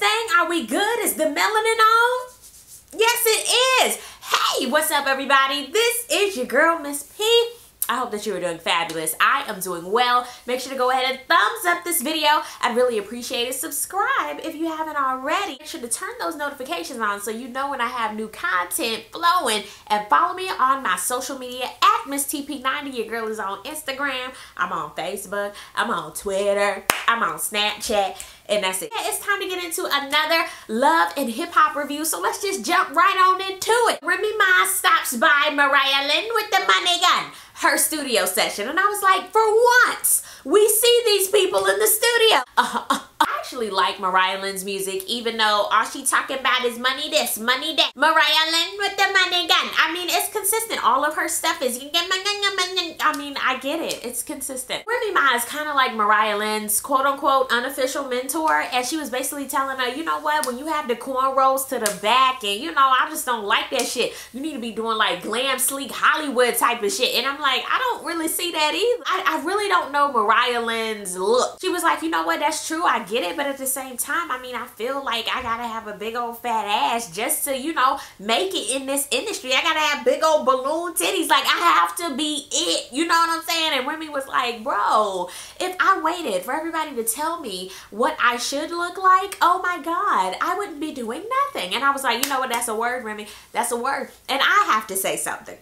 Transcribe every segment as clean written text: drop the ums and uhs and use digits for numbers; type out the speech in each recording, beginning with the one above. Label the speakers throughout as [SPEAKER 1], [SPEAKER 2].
[SPEAKER 1] thing? Are we good? Is the melanin on? Yes, it is. Hey, what's up, everybody? This is your girl, Miss P. I hope that you are doing fabulous. I am doing well. Make sure to go ahead and thumbs up this video. I'd really appreciate it. Subscribe if you haven't already. Make sure to turn those notifications on so you know when I have new content flowing. And follow me on my social media at Miss TP90. Your girl is on Instagram. I'm on Facebook. I'm on Twitter. I'm on Snapchat. And that's it. Yeah, it's time to get into another love and hip-hop review. So let's just jump right on into it. Remy Ma stops by Mariah Lynn with the money gun. Her studio session. And I was like, for once, we see these people in the studio. I actually like Mariah Lynn's music, even though all she talking about is money this, money that. Mariah Lynn with the money gun. I mean, it's consistent. All of her stuff is, I mean, I get it. It's consistent. Remy Ma is kind of like Mariah Lynn's quote-unquote unofficial mentor, and she was basically telling her, you know what, when you have the cornrows to the back, and you know, I just don't like that shit. You need to be doing like glam, sleek, Hollywood type of shit. And I'm like, I don't really see that either. I really don't know Mariah Lynn's look. She was like, you know what, that's true, I get it, but at the same time, I mean, I feel like I gotta have a big old fat ass just to, you know, make it in this industry. I gotta have big old balloon titties. Like, I have to be it. You know what I'm saying? And Remy was like, bro, if I waited for everybody to tell me what I should look like, oh my God, I wouldn't be doing nothing. And I was like, you know what, that's a word, Remy. That's a word. And I have to say something.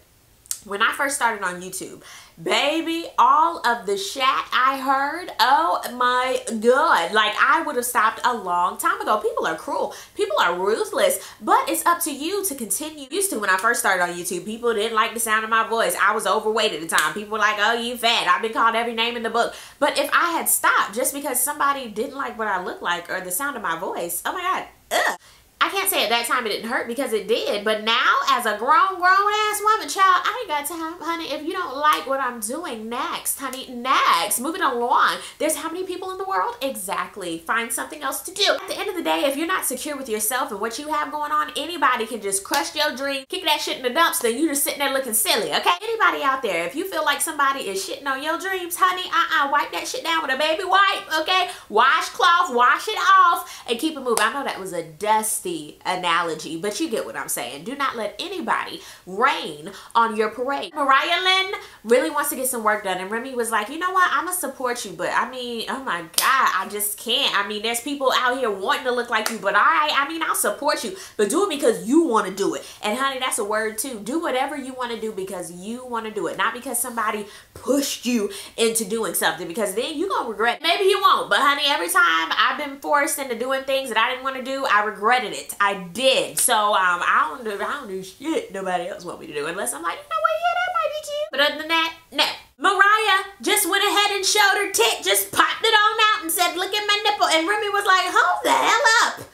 [SPEAKER 1] When I first started on YouTube, baby, all of the shat I heard, oh my God, like I would have stopped a long time ago. People are cruel. People are ruthless, but it's up to you to continue. Used to, when I first started on YouTube, people didn't like the sound of my voice. I was overweight at the time. People were like, oh, you fat. I've been called every name in the book. But if I had stopped just because somebody didn't like what I look like or the sound of my voice, oh my God, ugh. I can't say at that time it didn't hurt because it did, but now as a grown ass woman, child, I ain't got time, honey. If you don't like what I'm doing, next, honey, next, moving along. There's how many people in the world? Exactly. Find something else to do. At the end of the day, if you're not secure with yourself and what you have going on, anybody can just crush your dream, kick that shit in the dumpster, and you just sitting there looking silly, okay? Anybody out there, if you feel like somebody is shitting on your dreams, honey, wipe that shit down with a baby wipe, okay? Washcloth, wash it off, and keep it moving. I know that was a dusty analogy, but you get what I'm saying. Do not let anybody rain on your parade. Mariah Lynn really wants to get some work done, and Remy was like, you know what, I'm gonna support you, but I mean, oh my God, I just can't. I mean, there's people out here wanting to look like you, but I mean, I'll support you, but do it because you want to do it. And honey, that's a word too. Do whatever you want to do because you want to do it, not because somebody pushed you into doing something, because then you're gonna regret it. Maybe you won't, but honey, every time I've been forced into doing things that I didn't want to do, I regretted it. I did. So I don't do shit nobody else want me to do, unless I'm like, you know what, yeah, that might be cute. But other than that, no. Mariah just went ahead and showed her tit, just popped it on out and said, look at my nipple. And Remy was like, hold the hell up.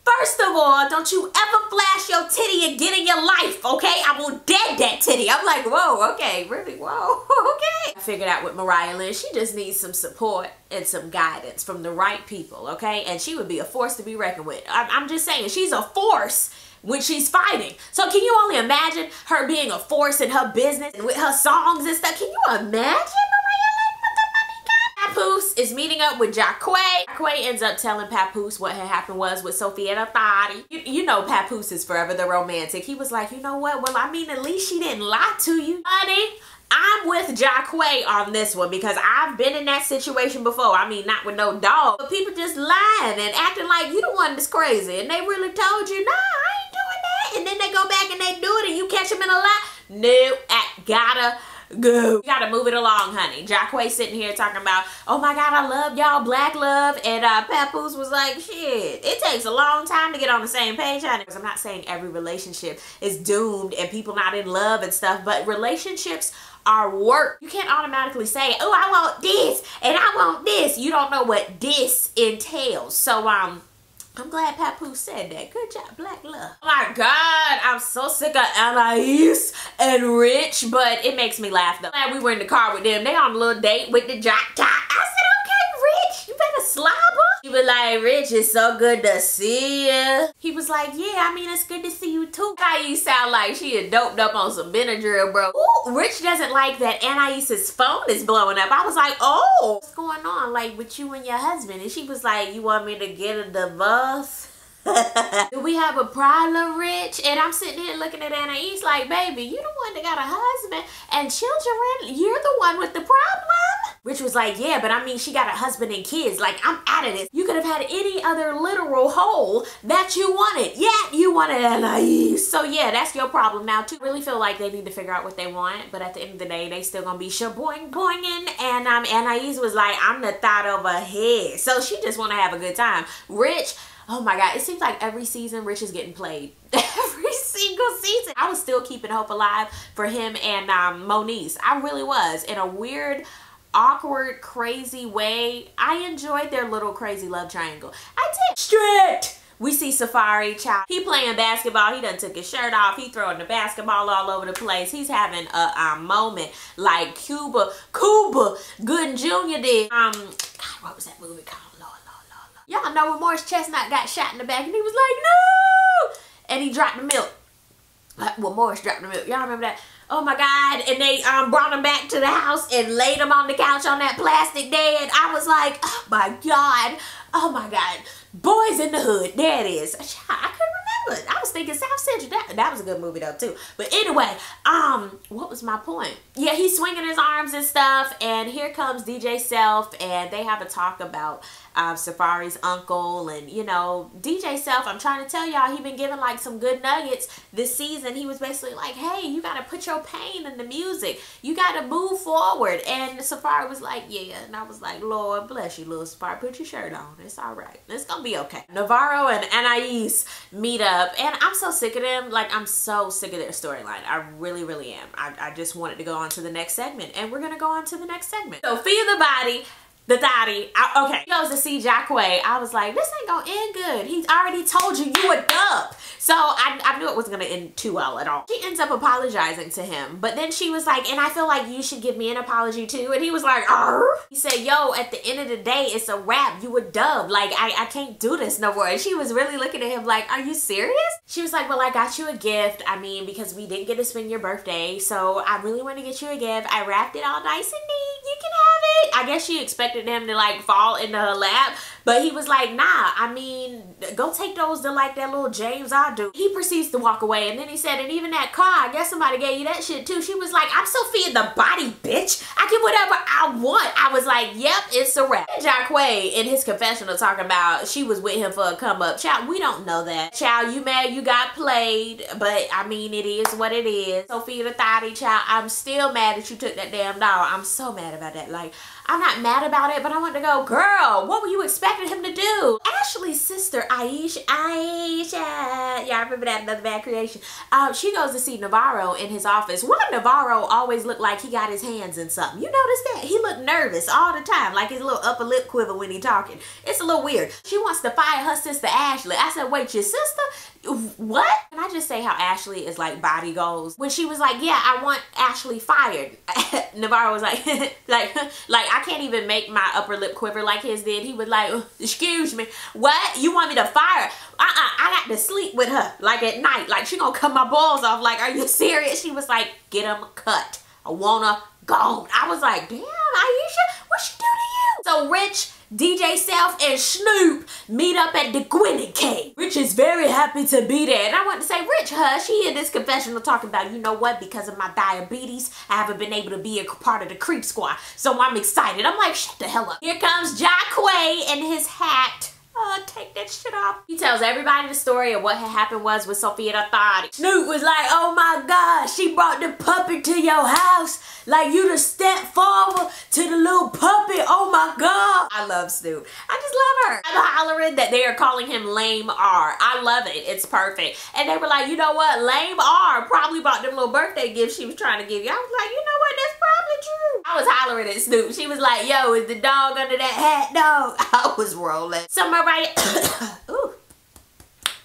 [SPEAKER 1] First of all, don't you ever flash your titty again in your life, okay? I will dead that titty. I'm like, whoa, okay, really, whoa, okay. I figured out with Mariah Lynn, she just needs some support and some guidance from the right people, okay? And she would be a force to be reckoned with. I'm just saying, she's a force when she's fighting. So can you only imagine her being a force in her business and with her songs and stuff? Can you imagine? Papoose is meeting up with Jacquay. Jacquay ends up telling Papoose what had happened was with Sophia and Thotty. You know Papoose is forever the romantic. He was like, you know what? Well, I mean, at least she didn't lie to you. Honey, I'm with Jacquay on this one because I've been in that situation before. I mean, not with no dog, but people just lying and acting like you the one that's crazy. And they really told you, nah, I ain't doing that. And then they go back and they do it and you catch them in a lie. No, I gotta go. You gotta move it along, honey. Jacquay sitting here talking about, oh my God, I love y'all, black love. And Papoose was like, shit, it takes a long time to get on the same page, honey. I'm not saying every relationship is doomed and people not in love and stuff, but relationships are work. You can't automatically say, oh, I want this and I want this. You don't know what this entails. So I'm glad Papoose said that. Good job, black love. Oh my God, I'm so sick of Anais and Rich, but it makes me laugh though. Glad we were in the car with them. They on a little date with the jock top. I said, okay, Rich, you better slobber. He was like, Rich, it's so good to see you. He was like, yeah, I mean, it's good to see you too. Anais sound like she had doped up on some Benadryl, bro. Ooh, Rich doesn't like that Anais's phone is blowing up. I was like, oh, what's going on, like with you and your husband? And she was like, you want me to get a divorce? Do we have a problem, Rich? And I'm sitting here looking at Anais like, baby, you the one that got a husband and children. You're the one with the problem. Rich was like, yeah, but I mean, she got a husband and kids. Like, I'm out of this. You could have had any other literal hole that you wanted. Yeah, you wanted Anais. So yeah, that's your problem now too. I really feel like they need to figure out what they want, but at the end of the day, they still gonna be shaboing boinging. And Anais was like, I'm the thought of a head. So she just wanna have a good time. Rich, oh my God, it seems like every season Rich is getting played. Every single season. I was still keeping hope alive for him and Moniece. I really was. In a weird, awkward, crazy way. I enjoyed their little crazy love triangle. I did. Strict! We see Safari, child. He playing basketball. He done took his shirt off. He throwing the basketball all over the place. He's having a moment like Cuba Gooding Jr. did. God, what was that movie called? Y'all know when Morris Chestnut got shot in the back and he was like, no! And he dropped the milk. Well, Morris dropped the milk. Y'all remember that? Oh my God. And they brought him back to the house and laid him on the couch on that plastic bed. I was like, oh my God. Oh my God. Boys in the Hood. There it is. I couldn't remember. I was thinking South Central. That was a good movie though too. But anyway, what was my point? Yeah, he's swinging his arms and stuff. And here comes DJ Self and they have a talk about Safari's uncle. And you know, DJ Self, I'm trying to tell y'all, he been giving like some good nuggets this season. He was basically like, hey, you gotta put your pain in the music. You gotta move forward. And Safari was like, yeah. And I was like, Lord bless you, little Safari. Put your shirt on. It's all right. It's gonna be okay. Navarro and Anais meet up. And I'm so sick of them. Like, I'm so sick of their storyline. I really, really am. I just wanted to go on to the next segment. And we're gonna go on to the next segment. So, Fear the Body. The thotty. Okay. He goes to see Jacquay. I was like, this ain't gonna end good. He's already told you you a dub. So I knew it wasn't gonna end too well at all. She ends up apologizing to him. But then she was like, and I feel like you should give me an apology too. And he was like, arr. He said, yo, at the end of the day, it's a wrap. You a dub. Like, I can't do this no more. And she was really looking at him like, are you serious? She was like, well, I got you a gift. I mean, because we didn't get to spend your birthday. So I really want to get you a gift. I wrapped it all nice and neat. You can have it. I guess she expected him to like fall into her lap, but he was like, nah, I mean, go take those to like that little James I do. He proceeds to walk away, and then he said, and even that car, I guess somebody gave you that shit too. She was like, I'm Sophia the Body, bitch. I get whatever I want. I was like, yep, it's a wrap. Jacquay in his confessional talking about she was with him for a come up. Child, we don't know that. Child, you mad you got played, but I mean, it is what it is. Sophia the Thotty, child, I'm still mad that you took that damn doll. I'm so mad about that. Like, I'm not mad about it, but I want to go, girl, what were you expecting him to do? Ashley's sister, Aisha, yeah, I remember that, Another Bad Creation. She goes to see Navarro in his office. Why Navarro always looked like he got his hands in something? You notice that? He looked nervous all the time, like his little upper lip quiver when he talking. It's a little weird. She wants to fire her sister Ashley. I said, wait, your sister? What? Can I just say how Ashley is like body goals? When she was like, yeah, I want Ashley fired. Navarro was like, like I can't even make my upper lip quiver like his did. He was like, excuse me, what? You want me to fire her? I got to sleep with her like at night. Like she gonna cut my balls off. Like, are you serious? She was like, get them cut. I wanna go. I was like, damn, Aisha, what she do to you? So Rich, DJ Self, and Snoop meet up at the Gwinnett Cave. Rich is very happy to be there. And I want to say, Rich, hush. He in this confessional talking about, you know what, because of my diabetes, I haven't been able to be a part of the Creep Squad. So I'm excited. I'm like, shut the hell up. Here comes Jacquay in his hat. Take that shit off. He tells everybody the story of what had happened was with Sophia the Thotty. Snoop was like, oh my God, she brought the puppy to your house. Like you to step forward to the little puppy. Oh my God. I love Snoop. I just love her. I'm hollering that they are calling him Lame R. I love it. It's perfect. And they were like, you know what? Lame R probably bought them little birthday gifts she was trying to give you. I was like, you know what? That's probably true. I was hollering at Snoop. She was like, yo, is the dog under that hat, dog? I was rolling. So Mariah, ooh,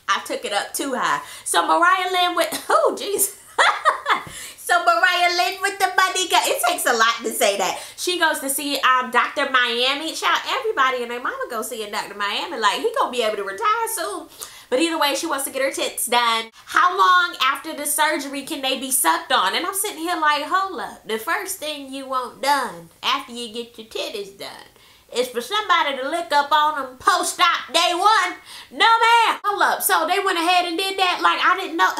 [SPEAKER 1] I took it up too high. So Mariah Lynn with, oh jeez. So Mariah Lynn with the money. It takes a lot to say that. She goes to see Dr. Miami. Child, everybody and their mama go see Dr. Miami. Like, he gonna be able to retire soon. But either way, she wants to get her tits done. How long after the surgery can they be sucked on? And I'm sitting here like, hold up. The first thing you want done after you get your titties done is for somebody to lick up on them post-op day one. No, ma'am. Hold up. So they went ahead and did that. Like, I didn't know.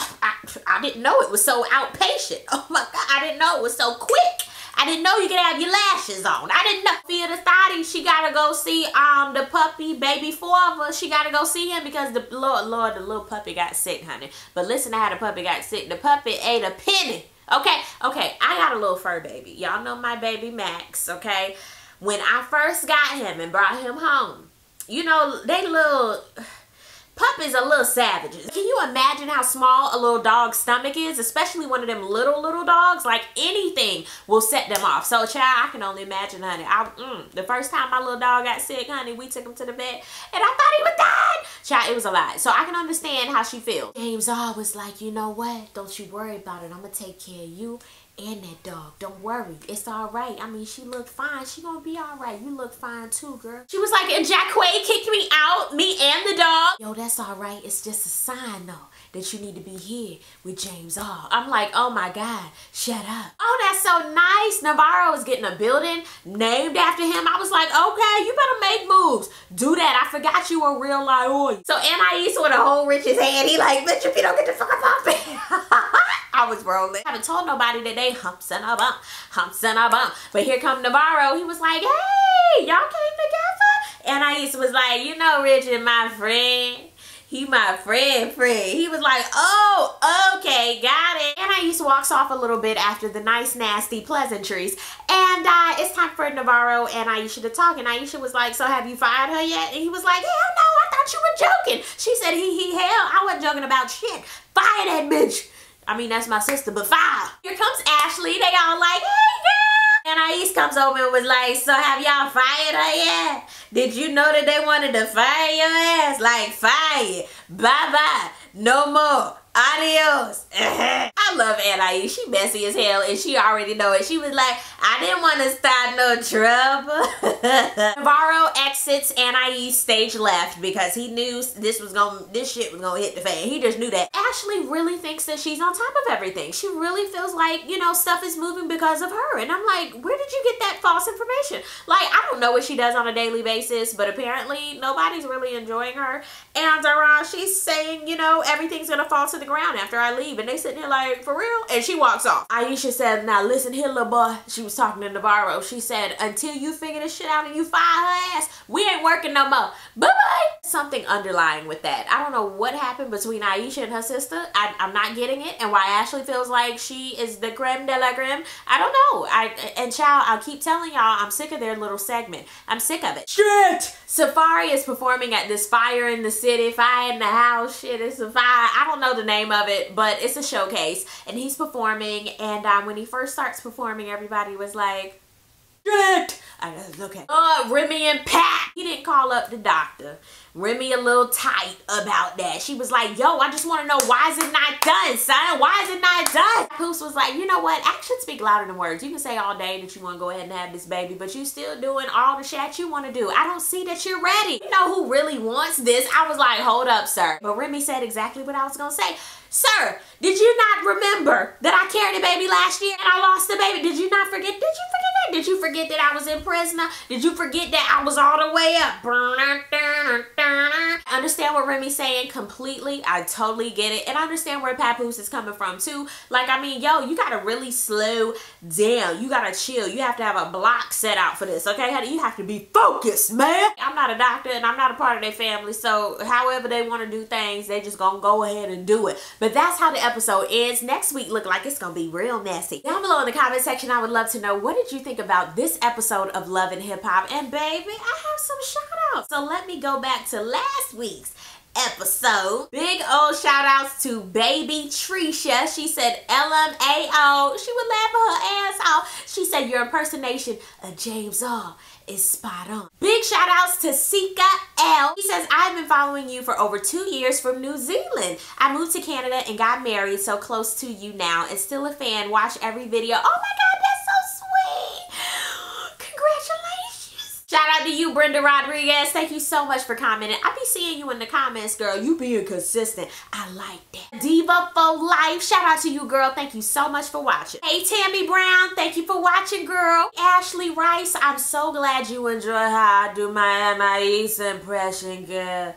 [SPEAKER 1] I didn't know it was so outpatient. Oh my God, I didn't know it was so quick. I didn't know you could have your lashes on. I didn't know. Fia the Thotty, she gotta go see the puppy, baby Forever. She gotta go see him because the little puppy got sick, honey. But listen to how the puppy got sick. The puppy ate a penny. Okay, I got a little fur baby. Y'all know my baby Max, okay? When I first got him and brought him home, you know, they little... Puppies are little savages. Can you imagine how small a little dog's stomach is? Especially one of them little dogs. Like, anything will set them off. So, child, I can only imagine, honey. The first time my little dog got sick, honey, we took him to the vet. And I thought he was dead. Child, it was a lot. So, I can understand how she feels. James was like, you know what? Don't you worry about it. I'm going to take care of you and that dog. Don't worry. It's all right. I mean, she looked fine. She gonna be all right. You look fine too, girl. She was like, and Jack Quaid kicked me out, me and the dog. Yo, that's all right. It's just a sign, though, that you need to be here with James I'm like, oh my God, shut up. Oh, that's so nice. Navarro is getting a building named after him. I was like, okay, you better make moves. Do that. I forgot you were real life oil. So Anais with a whole Rich's hand. He like, bitch, if you don't get the fuck off me. I was rolling. I haven't told nobody that they humps and a bump. But here come Navarro. He was like, hey, y'all came together? And Anais was like, you know, Richard, my friend. He my friend. He was like, oh, okay, got it. And Anais walks off a little bit after the nice, nasty pleasantries. And it's time for Navarro and Aisha to talk. And Aisha was like, so have you fired her yet? And he was like, hell no, I thought you were joking. She said, hell, I wasn't joking about shit. Fire that bitch. I mean, that's my sister, but fire. Here comes Ashley. They all like, hey, girl. And Anais comes over and was like, so have y'all fired her yet? Did you know that they wanted to fire your ass? Like, fire. Bye-bye. No more. Adios. I love Anais. She messy as hell and she already know it. She was like, I didn't want to start no trouble. Navarro exits Anais stage left because he knew this shit was gonna hit the fan. He just knew that. Ashley really thinks that she's on top of everything. She really feels like, you know, stuff is moving because of her. And I'm like, where did you get that false information? Like, I don't know what she does on a daily basis, but apparently nobody's really enjoying her. And she's saying, you know, everything's gonna fall to the ground after I leave. And they sitting there like, for real? And she walks off. Aisha said, now listen here, little boy. She was talking to Navarro. She said, until you figure this shit out and you fire her ass, we ain't working no more. Bye-bye. Something underlying with that. I don't know what happened between Aisha and her sister. I'm not getting it. And why Ashley feels like she is the creme de la creme. I don't know. And child, I'll keep telling y'all, I'm sick of their little segment. I'm sick of it. Shit! Safari is performing at this fire in the city, fire in the house. Shit, it's a fire. I don't know the name of it, but it's a showcase. And he's performing. And when he first starts performing, everybody was like, shit! Okay. Remy and Pat. He didn't call up the doctor. Remy a little tight about that. She was like, yo, I just want to know, why is it not done, son? Why is it not done? Poos was like, you know what? Actions speak louder than words. You can say all day that you want to go ahead and have this baby, but you still doing all the shit you want to do. I don't see that you're ready. You know who really wants this? I was like, hold up, sir. But Remy said exactly what I was going to say. Sir, did you not remember that I carried a baby last year and I lost the baby? Did you not forget? Did you forget that? Did you forget that I was in prison? Did you forget that I was all the way up? I understand what Remy's saying completely. I totally get it. And I understand where Papoose is coming from too. Like, I mean, yo, you gotta really slow down. You gotta chill. You have to have a block set out for this, okay? You have to be focused, man. I'm not a doctor and I'm not a part of their family. So however they want to do things, they just gonna go ahead and do it. But that's how the episode ends. Next week look like it's gonna be real messy. Down below in the comment section, I would love to know, what did you think about this episode of Love and Hip Hop? And baby, I have some shout outs. So let me go back to last week's episode. Big old shout outs to baby Trisha. She said LMAO. She would laugh her ass off. She said your impersonation of James is spot on. Big shout outs to Sika L. He says, I've been following you for over 2 years from New Zealand. I moved to Canada and got married, so close to you now, and still a fan. Watch every video. Oh my God, that's so sweet. Congratulations. Shout out to you, Brenda Rodriguez. Thank you so much for commenting. I be seeing you in the comments, girl. You being consistent. I like that. Diva for life. Shout out to you, girl. Thank you so much for watching. Hey, Tammy Brown. Thank you for watching, girl. Ashley Rice. I'm so glad you enjoy how I do my Anais impression, girl.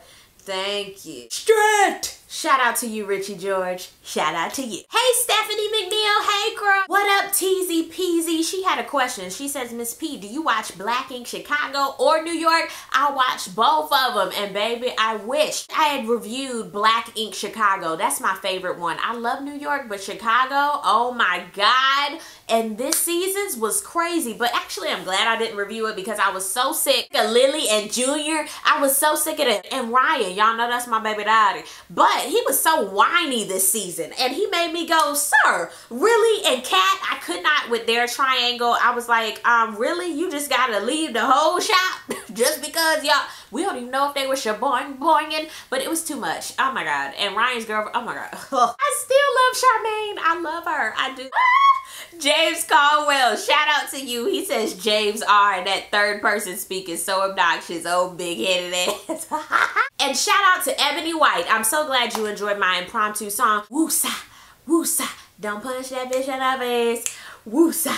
[SPEAKER 1] Thank you. Straight. Shout out to you, Richie George. Shout out to you. Hey, Stephanie McNeil. Hey, girl. What up, Teasy Peasy? She had a question. She says, Miss P, do you watch Black Ink Chicago or New York? I watch both of them. And baby, I wish I had reviewed Black Ink Chicago. That's my favorite one. I love New York, but Chicago, oh my God. And this season's was crazy. But actually, I'm glad I didn't review it because I was so sick of Lily and Junior. I was so sick of it. And Ryan, y'all know that's my baby daddy. But he was so whiny this season. And he made me go, sir, really? And Kat, I could not with their triangle. I was like, really? You just gotta leave the whole shop just because y'all, we don't even know if they were shaboing, but it was too much. Oh my God. And Ryan's girlfriend, oh my God. I still love Charmaine. I love her. I do. James Caldwell, shout out to you. He says James R. and that third person speaking so obnoxious. Oh, big-headed ass. And shout out to Ebony White. I'm so glad you enjoyed my impromptu song. Woosa, woosa, don't punch that bitch in the face. Woosa,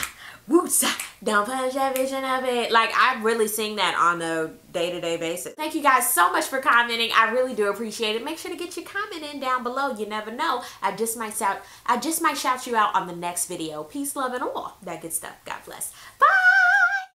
[SPEAKER 1] woosa, don't punch that bitch in the face. Like, I really sing that on a day-to-day basis. Thank you guys so much for commenting. I really do appreciate it. Make sure to get your comment in down below. You never know. I just might shout you out on the next video. Peace, love, and all that good stuff. God bless. Bye.